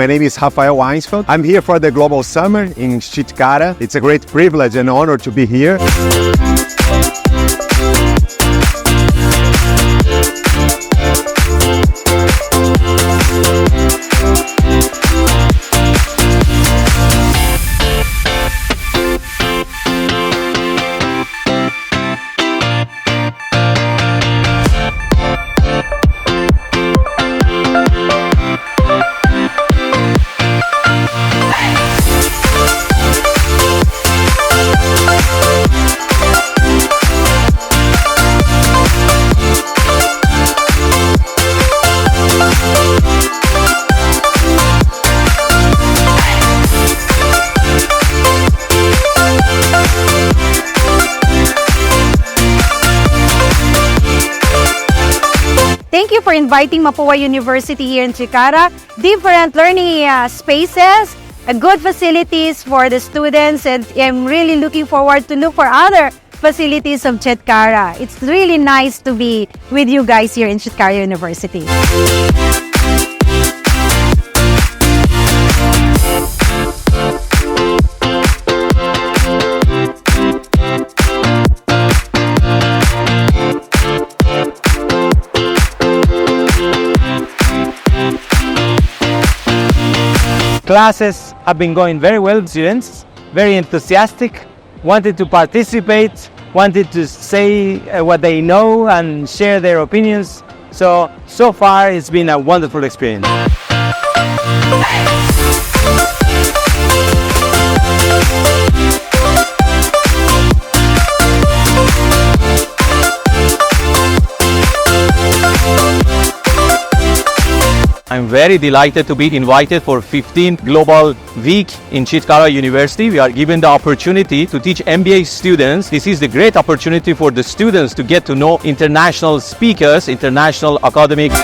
My name is heartfelt. I'm here for the Global Summer in Chitkara. It's a great privilege and honor to be here. Thank you for inviting Mapua University here in Chitkara. Different learning spaces, good facilities for the students, and I'm really looking forward to look for other facilities of Chitkara. It's really nice to be with you guys here in Chitkara University. Classes have been going very well. Students very enthusiastic, wanted to participate, wanted to say what they know and share their opinions. So far it's been a wonderful experience. I'm very delighted to be invited for 15th Global Week in Chitkara University. We are given the opportunity to teach MBA students. This is the great opportunity for the students to get to know international speakers, international academics.